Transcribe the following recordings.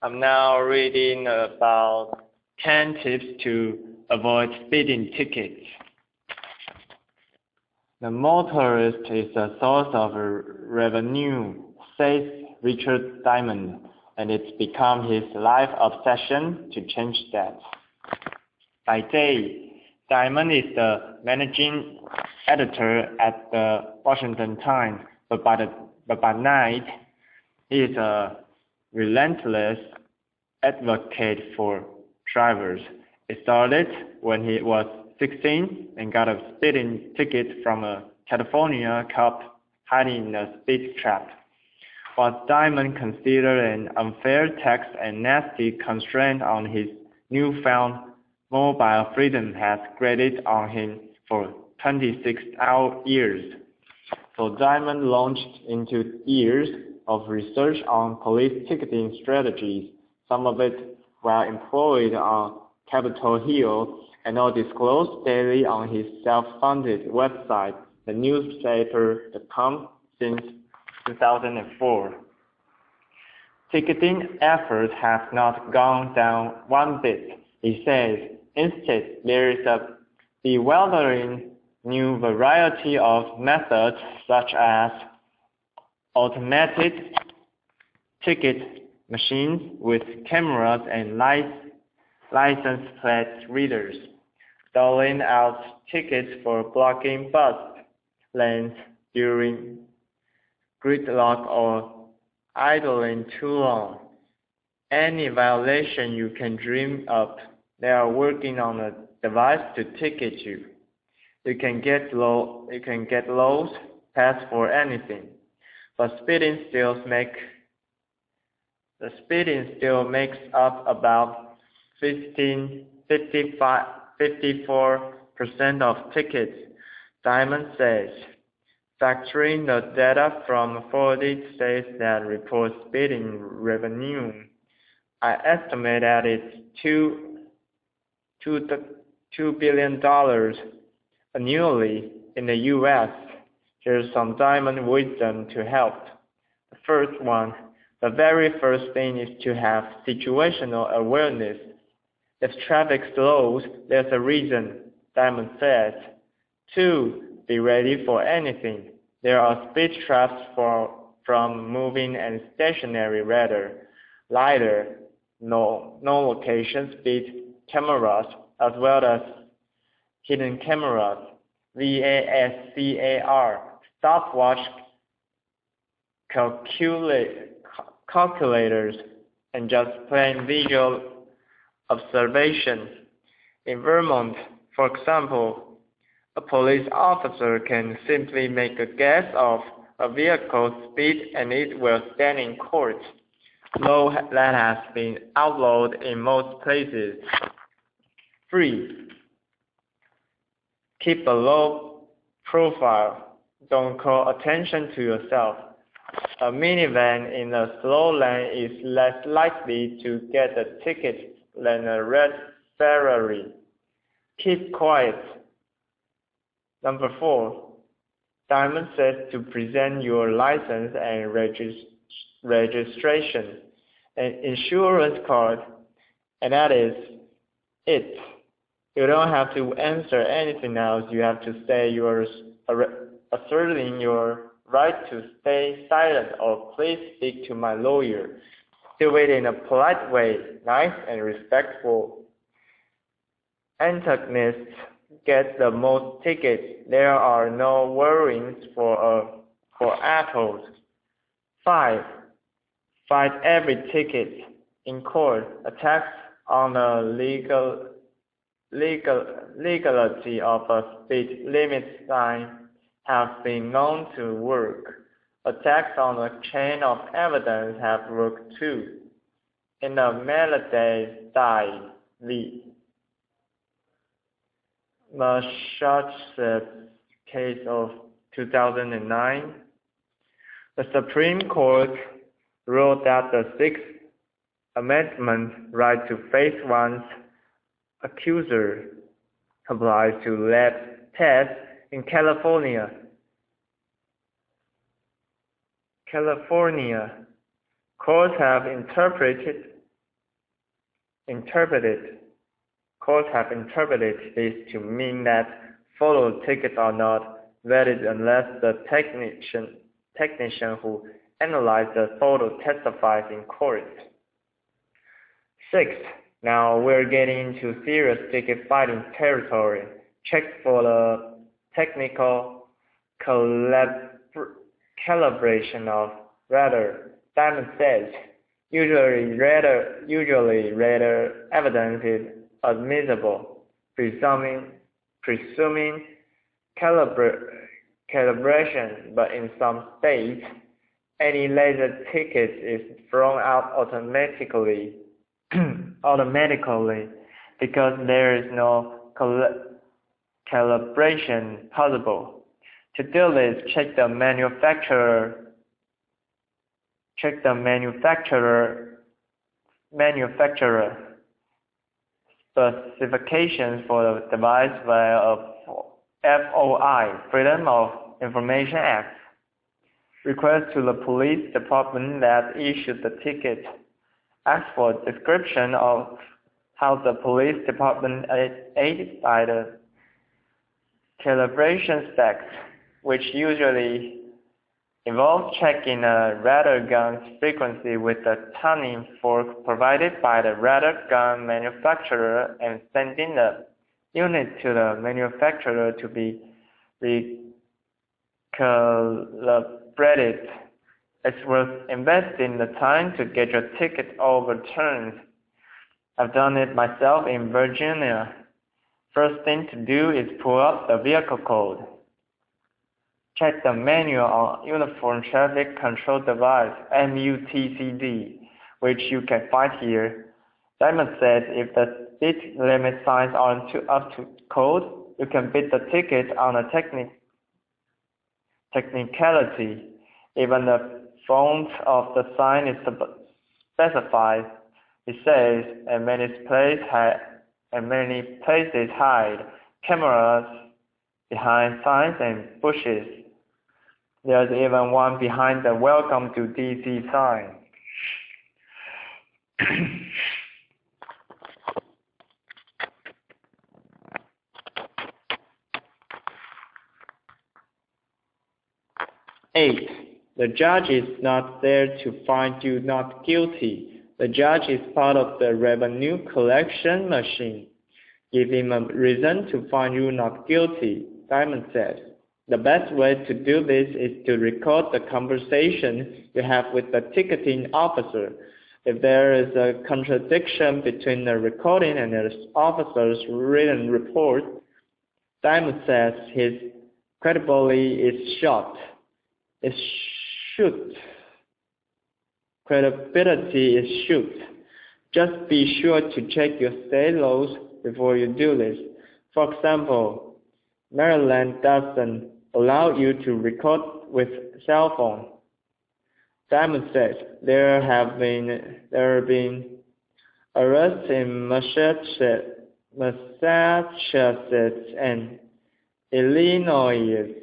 I'm now reading about 10 tips to avoid speeding tickets. The motorist is a source of revenue, says Richard Diamond, and it's become his life obsession to change that. By day, Diamond is the managing editor at the Washington Times, but by night, he is a relentless advocate for drivers. It started when he was 16 and got a speeding ticket from a California cop hiding in a speed trap. What Diamond considered an unfair tax and nasty constraint on his newfound mobile freedom has grated on him for 26 years. So Diamond launched into years of research on police ticketing strategies, some of it while employed on Capitol Hill, and all disclosed daily on his self-funded website, thenewspaper.com, since 2004. Ticketing efforts have not gone down one bit, he says. Instead, there is a bewildering new variety of methods such as automated ticket machines with cameras and license plate readers, doling out tickets for blocking bus lanes during gridlock or idling too long. Any violation you can dream up, they are working on a device to ticket you. You can get lows passed for anything, but speeding still makes up about 54% of tickets, Diamond says. Factoring the data from 40 states that report speeding revenue, I estimate that it's $2 billion annually in the U.S. Here's some Diamond wisdom to help. The very first thing is to have situational awareness. If traffic slows, there's a reason, Diamond says. 2, be ready for anything. There are speed traps from moving and stationary lidar, no location speed cameras, as well as hidden cameras, VASCAR, stopwatch calculators, and just plain visual observation. In Vermont, for example, a police officer can simply make a guess of a vehicle's speed and it will stand in court, though that has been outlawed in most places. 3. Keep a low profile. Don't call attention to yourself. A minivan in a slow lane is less likely to get a ticket than a red Ferrari. Keep quiet. 4. Diamond says to present your license and registration, an insurance card, and that is it. You don't have to answer anything else. You have to say you're asserting your right to stay silent or please speak to my lawyer. Do it in a polite way, nice and respectful. Antagonists get the most tickets. There are no worries for assholes. 5. Fight every ticket in court. Attacks on the legality of a speed limit sign have been known to work. Attacks on a chain of evidence have worked too. In the Melody v. Massachusetts case of 2009, the Supreme Court ruled that the Sixth Amendment right to face one's accuser applies to lab tests in California. Courts have interpreted interpreted Courts have interpreted this to mean that photo tickets are not valid unless the technician who analyzed the photo testifies in court. Sixth, now we're getting into serious ticket fighting territory. Check for the technical calibration of radar. Diamond says, usually radar evidence is admissible, presuming calibration, but in some states, any laser ticket is thrown out automatically because there is no calibration possible. To do this, check the manufacturer specifications for the device via a FOI, Freedom of Information Act. Request to the police department that issued the ticket. Ask for a description of how the police department aided by the calibration specs, which usually involves checking a radar gun's frequency with a tuning fork provided by the radar gun manufacturer and sending the unit to the manufacturer to be recalibrated. It's worth investing the time to get your ticket overturned. I've done it myself in Virginia. First thing to do is pull up the vehicle code. Check the manual on Uniform Traffic Control Device, MUTCD, which you can find here. Diamond says if the speed limit signs aren't up to code, you can beat the ticket on a technicality. Even the font of the sign is specified. It says, and many places hide cameras behind signs and bushes. There's even one behind the Welcome to DC sign. Eight, the judge is not there to find you not guilty. The judge is part of the revenue collection machine. Give him a reason to find you not guilty, Diamond said. The best way to do this is to record the conversation you have with the ticketing officer. If there is a contradiction between the recording and the officer's written report, Diamond says his credibility is shot. Credibility is shoot. Just be sure to check your state laws before you do this. For example, Maryland doesn't allow you to record with cell phone. Diamond says there have been arrests in Massachusetts and Illinois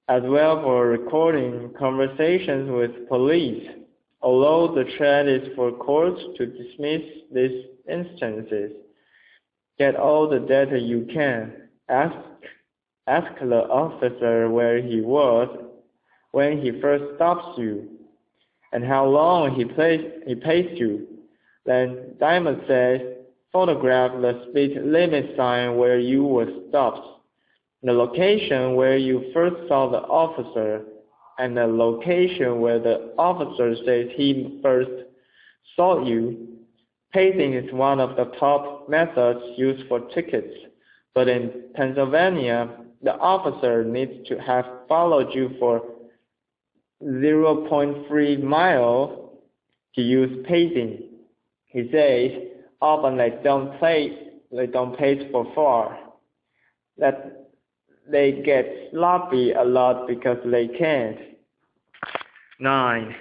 as well for recording conversations with police. Although the trend is for courts to dismiss these instances, get all the data you can. Ask the officer where he was when he first stops you, and how long he pays you. Then Diamond says, photograph the speed limit sign where you were stopped, the location where you first saw the officer, and the location where the officer says he first saw you. Pacing is one of the top methods used for tickets, but in Pennsylvania, the officer needs to have followed you for 0.3 miles to use pacing. He says often they don't pace for far. That they get sloppy a lot because they can't. 9.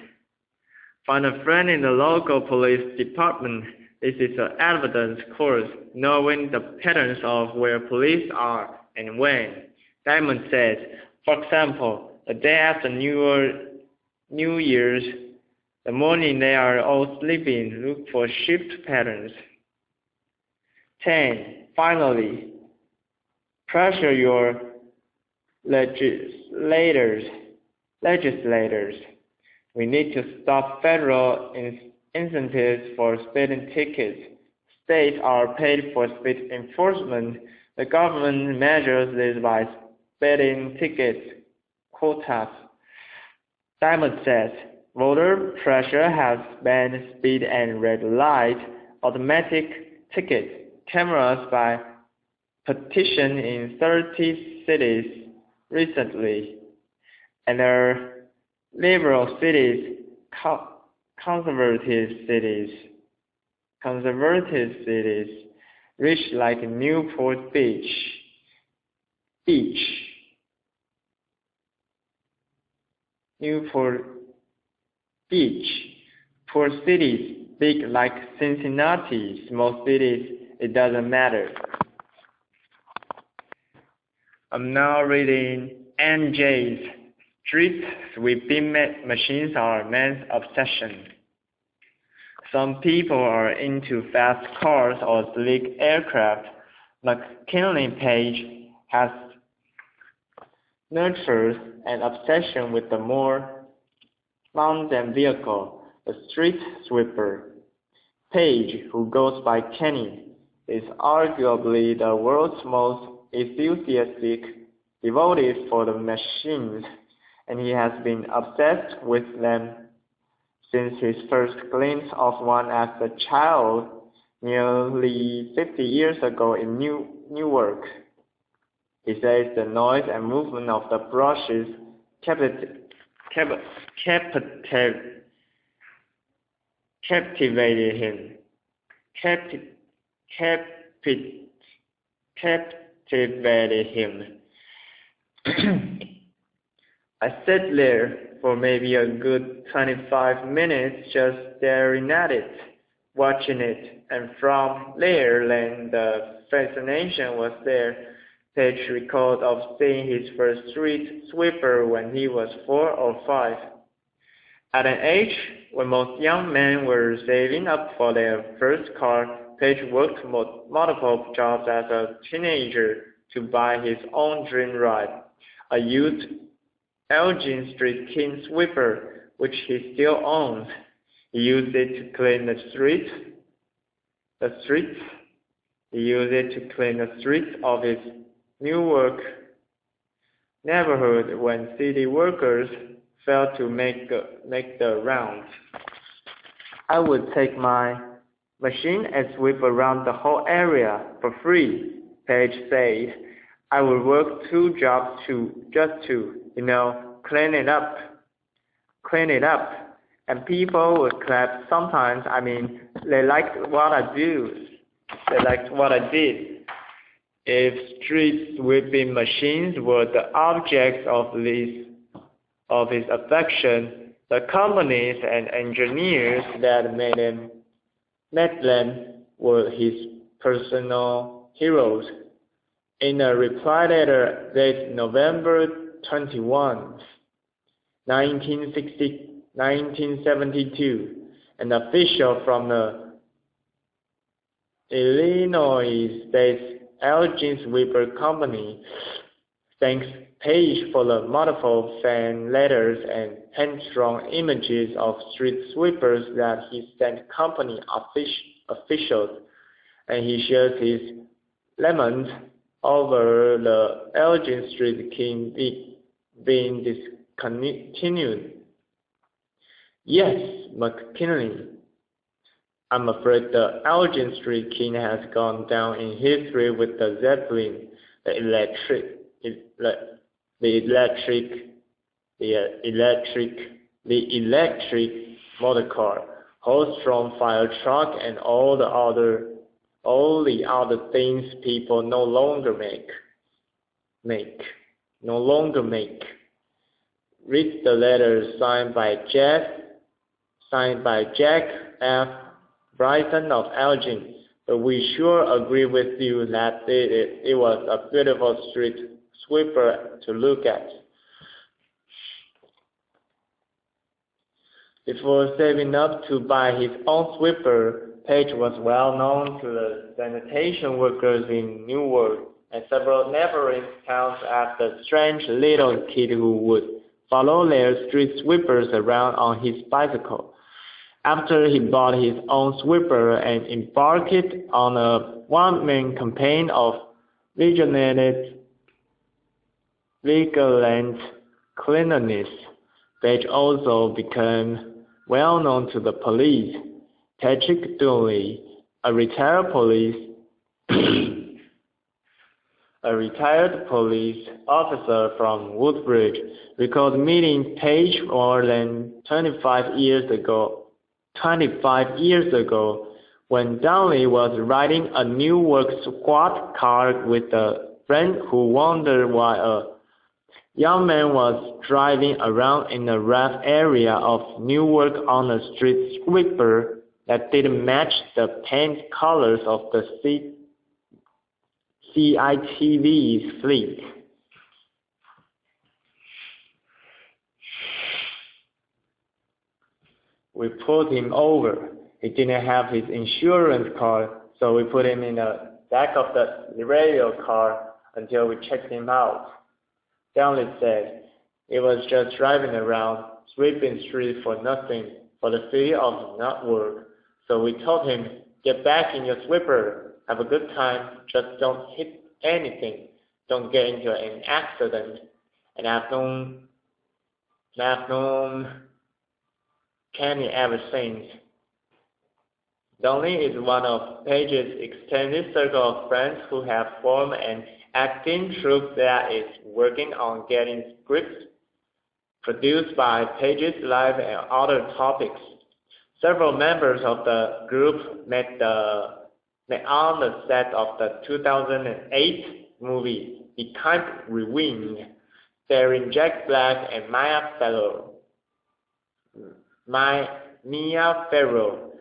Find a friend in the local police department. This is an evidence course, knowing the patterns of where police are and when. Diamond says, for example, the day after New Year's, the morning they are all sleeping, look for shift patterns. 10. Finally, pressure your legislators. We need to stop federal incentives for speeding tickets. States are paid for speed enforcement. The government measures this by speeding ticket quotas. Diamond says, voter pressure has banned speed and red light, automatic ticket cameras by petition in 30 cities recently, and liberal cities, conservative cities, rich like Newport Beach. Poor cities, big like Cincinnati, small cities, it doesn't matter. I'm now reading NJ's Street sweeping machines are man's obsession. Some people are into fast cars or sleek aircraft. McKinley Page has nurtured an obsession with the more mundane vehicle, the street sweeper. Page, who goes by Kenny, is arguably the world's most enthusiastic devotee for the machines, and he has been obsessed with them since his first glimpse of one as a child nearly 50 years ago in Newark. He says the noise and movement of the brushes captivated him. I sat there for maybe a good 25 minutes just staring at it, watching it, and from there then the fascination was there. Page recalled of seeing his first street sweeper when he was 4 or 5. At an age when most young men were saving up for their first car, Page worked multiple jobs as a teenager to buy his own dream ride, a used Elgin Street King sweeper, which he still owns. He used it to clean the streets. He used it to clean the streets of his Newark neighborhood when city workers failed to make the rounds. I would take my machine and sweep around the whole area for free, Page said. I would work 2 jobs just to, clean it up. And people would clap sometimes. I mean, they liked what I do. They liked what I did. If street sweeping machines were the objects of his affection, the companies and engineers that made them were his personal heroes. In a reply letter dated November 21, 1972, an official from the Illinois-based Elgin Sweeper Company thanks Page for the multiple fan letters and hand-drawn images of street sweepers that he sent company officials, and he shares his lament over the Elgin Street King being discontinued. Yes, McKinley, I'm afraid the Elgin Street King has gone down in history with the Zeppelin, the electric motor car, horse-drawn fire truck, and all the other things people no longer make. Read the letter signed by Jack F. Bryson of Elgin, but we sure agree with you that it was a beautiful street sweeper to look at. Before saving up to buy his own sweeper, Page was well known to the sanitation workers in Newark and several neighboring towns as the strange little kid who would follow their street sweepers around on his bicycle. After he bought his own sweeper and embarked on a one-man campaign of vigilant cleanliness, Page also became well known to the police. Patrick Dooley, a retired police officer from Woodbridge, recalled meeting Page more than 25 years ago, when Dooley was riding a Newark squad car with a friend who wondered why a young man was driving around in a rough area of Newark on a street sweeper that didn't match the paint colors of the CITV fleet. We pulled him over. He didn't have his insurance card, so we put him in the back of the radio car until we checked him out. Downey said he was just driving around, sweeping streets for nothing, for the city of Newark. So we told him, get back in your sweeper, have a good time, just don't hit anything, don't get into an accident. And I've known Kenny ever since. Downey is one of Page's extended circle of friends who have formed an acting troupe that is working on getting scripts produced by Page's life and other topics. Several members of the group met on the set of the 2008 movie Behind Rewind, starring Jack Black and Mia Farrow,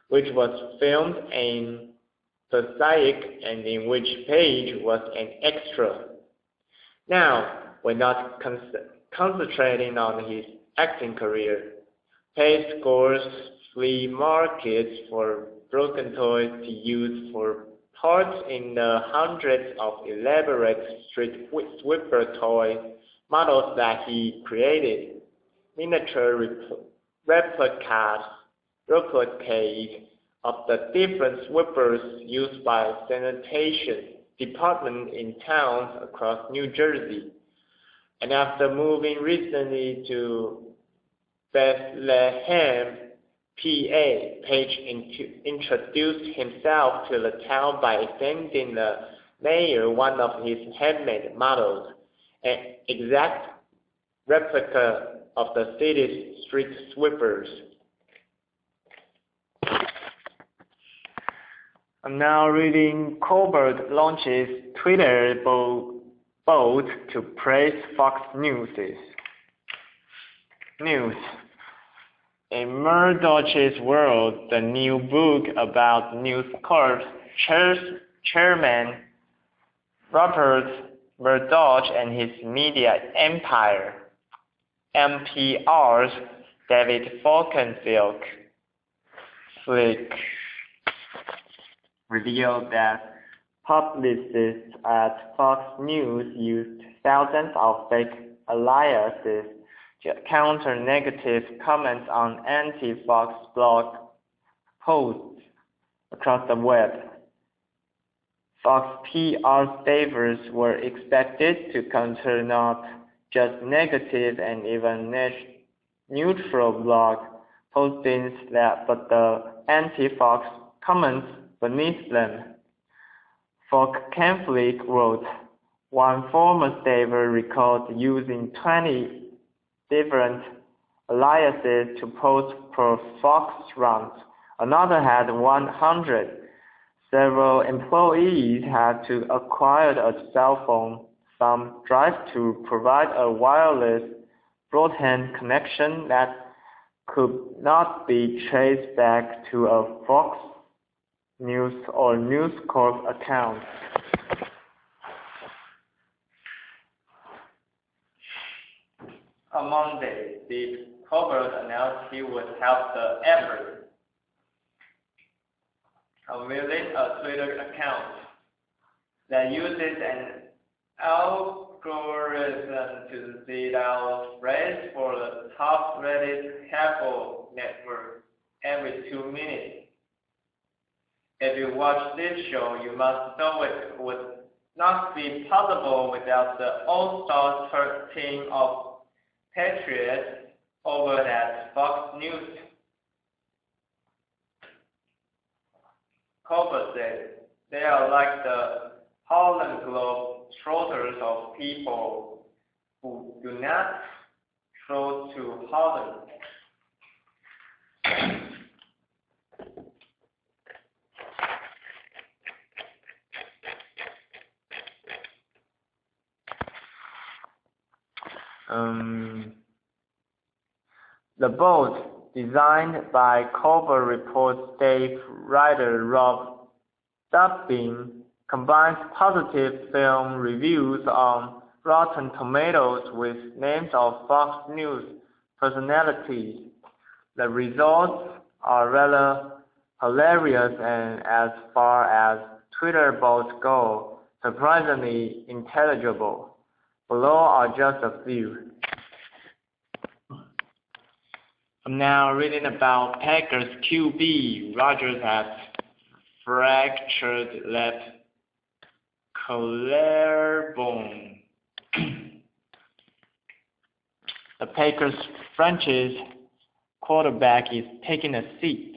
which was filmed in Passaic and in which Page was an extra. Now, we're not concentrating on his acting career. Page scores flea markets for broken toys to use for parts in the hundreds of elaborate street sweeper toy models that he created. Miniature replicates of the different sweepers used by sanitation departments in towns across New Jersey. And after moving recently to Bethlehem, PA, Page introduced himself to the town by sending the mayor one of his handmade models, an exact replica of the city's street sweepers. I'm now reading Colbert launches Twitter boat to praise Fox News. In Murdoch's World, the new book about News Corp chairman Rupert Murdoch and his media empire, NPR's David Falkenfeld revealed that publicists at Fox News used thousands of fake aliases to counter negative comments on anti-Fox blog posts across the web. Fox PR staffers were expected to counter not just negative and even neutral blog postings but the anti-Fox comments beneath them. Falkenfeld wrote, one former staffer recalled using 20 different aliases to post pro Fox runs. Another had 100. Several employees had to acquire a cell phone, some drive to provide a wireless broadband connection that could not be traced back to a Fox News or News Corp account. On Monday, Steve Colbert announced he would help the effort. unveiling a Twitter account that uses an algorithm to seed out threads for the top-rated cable network every 2 minutes. If you watch this show, you must know it would not be possible without the all-star team of patriots over at Fox News. Cooper said, they are like the Harlem Globetrotters of people who do not throw to Harlem. The boat, designed by Cover Report Dave writer Rob Dubbin, combines positive film reviews on Rotten Tomatoes with names of Fox News personalities. The results are rather hilarious and, as far as Twitter bots go, surprisingly intelligible. Below are just a few. I'm now reading about Packers QB. Rodgers has fractured left collarbone. The Packers franchise quarterback is taking a seat.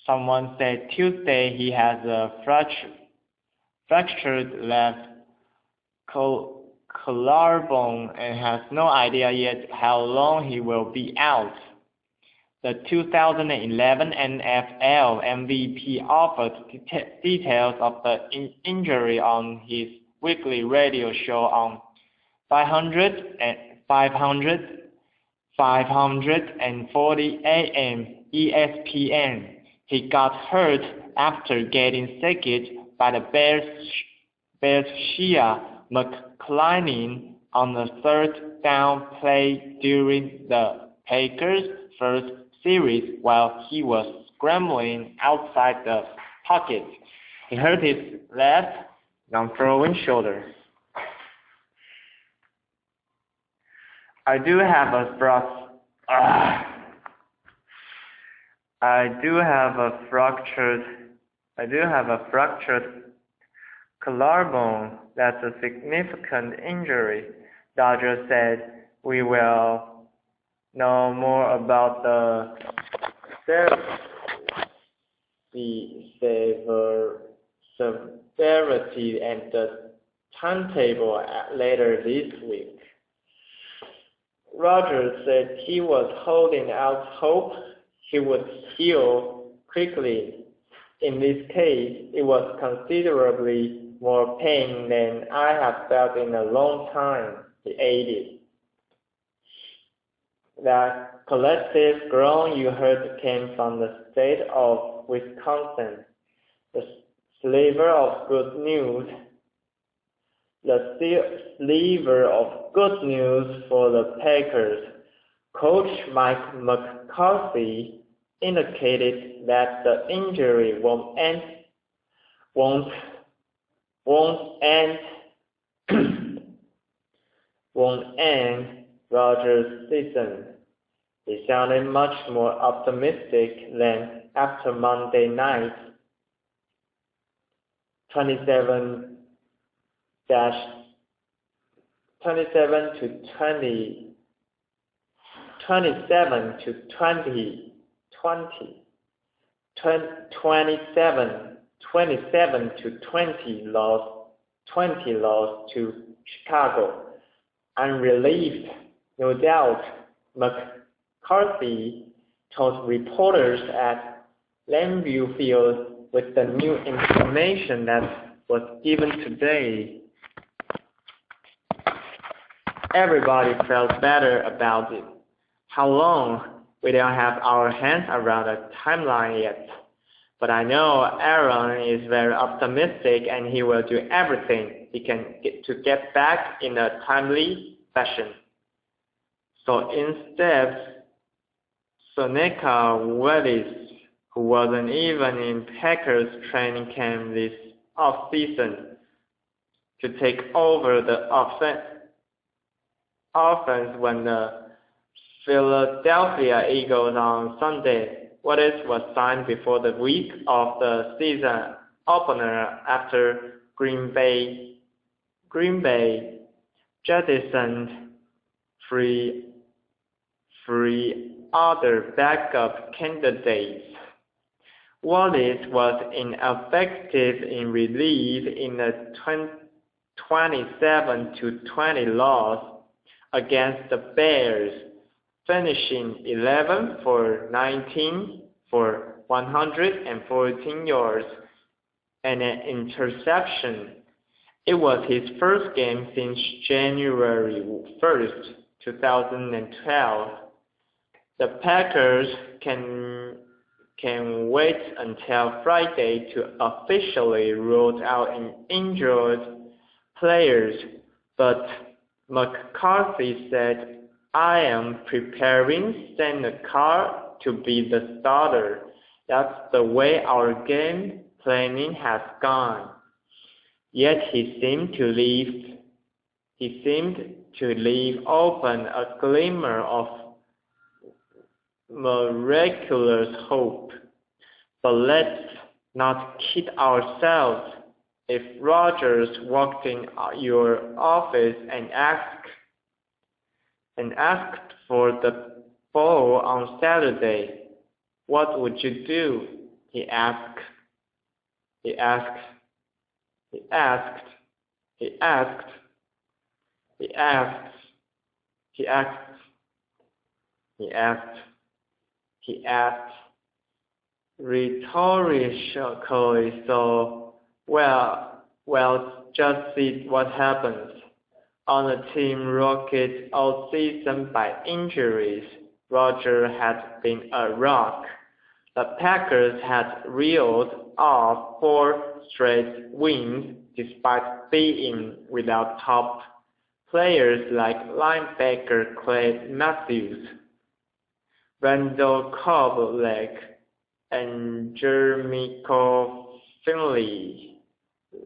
Someone said Tuesday he has a fractured left collarbone and has no idea yet how long he will be out. The 2011 NFL MVP offered details of the injury on his weekly radio show on 540 AM ESPN. He got hurt after getting sacked by the Bears Shea McClanahan on the third down play during the Packers' first series while he was scrambling outside the pocket. He hurt his left non-throwing shoulder. I do have a fractured collarbone. That's a significant injury. Dodger said we will know more about the severity and the timetable later this week. Rodgers said he was holding out hope he would heal quickly. In this case, it was considerably more pain than I have felt in a long time, he added. That collective groan you heard came from the state of Wisconsin, the sliver of good news. The sliver of good news for the Packers. Coach Mike McCarthy indicated that the injury won't end Rodgers' season. He sounded much more optimistic than after Monday night. 27 to 20 loss to Chicago. Unrelieved, no doubt, McCarthy told reporters at Lambeau Field with the new information that was given today. Everybody felt better about it. How long? We don't have our hands around a timeline yet. But I know Aaron is very optimistic and he will do everything he can to get back in a timely fashion. So instead, Seneca Willis, who wasn't even in Packers training camp this offseason, to take over the offense when the Philadelphia Eagles on Sunday. Waters was signed before the week of the season opener after Green Bay jettisoned three other backup candidates. Wallace was ineffective in relief in a 27-20 loss against the Bears, finishing 11 for 19 for 114 yards and an interception. It was his first game since January 1st, 2012. The Packers can wait until Friday to officially rule out injured players, but McCarthy said, "I am preparing Seneca to be the starter. That's the way our game planning has gone." Yet he seemed to leave open a glimmer of miraculous hope. But let's not kid ourselves. If Rodgers walked in your office and asked for the ball on Saturday, what would you do? He asked. Rhetorically, so, well, just see what happens. On a team rocked all season by injuries, Rodgers had been a rock. The Packers had reeled off 4 straight wins despite being without top players like linebacker Clay Matthews, Randall Cobb, and Jermichael Finley.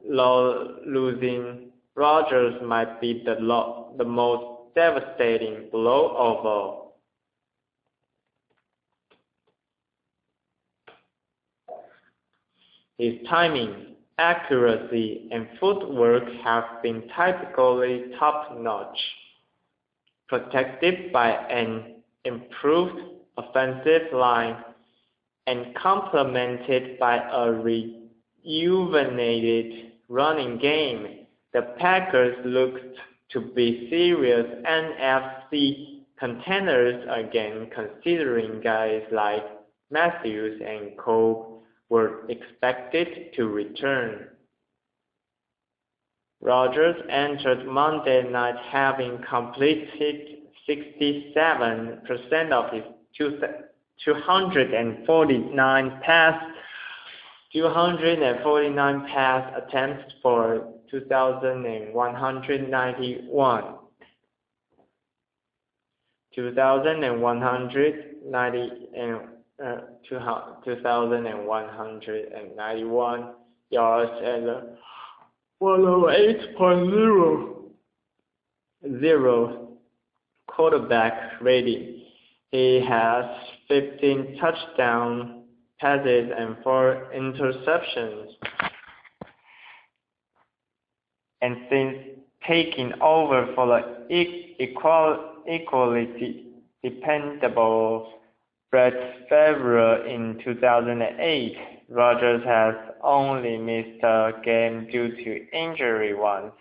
Losing Rodgers might be the most devastating blow of all. His timing, accuracy, and footwork have been typically top-notch, protected by an improved offensive line and complemented by a rejuvenated running game. The Packers looked to be serious NFC contenders again, considering guys like Matthews and Cole were expected to return. Rodgers entered Monday night having completed 67% of his 249 pass attempts for 2,191 yards and 108.0 quarterback rating. He has 15 touchdown passes and 4 interceptions. And since taking over for the equally dependable Brett Favre in 2008, Rodgers has only missed a game due to injury once,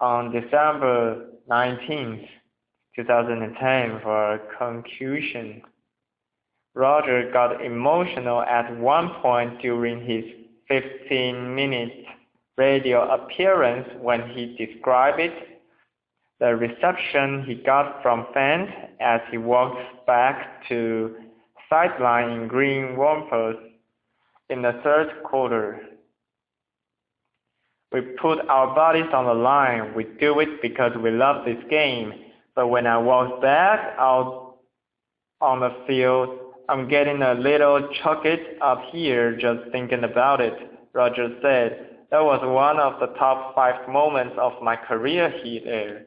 on December 19, 2010, for a concussion. Rodgers got emotional at one point during his 15-minute radio appearance when he described the reception he got from fans as he walked back to sideline in green Wampus in the third quarter. "We put our bodies on the line. We do it because we love this game. But when I walked back out on the field, I'm getting a little choked up here just thinking about it, Roger said. That was one of the top 5 moments of my career here.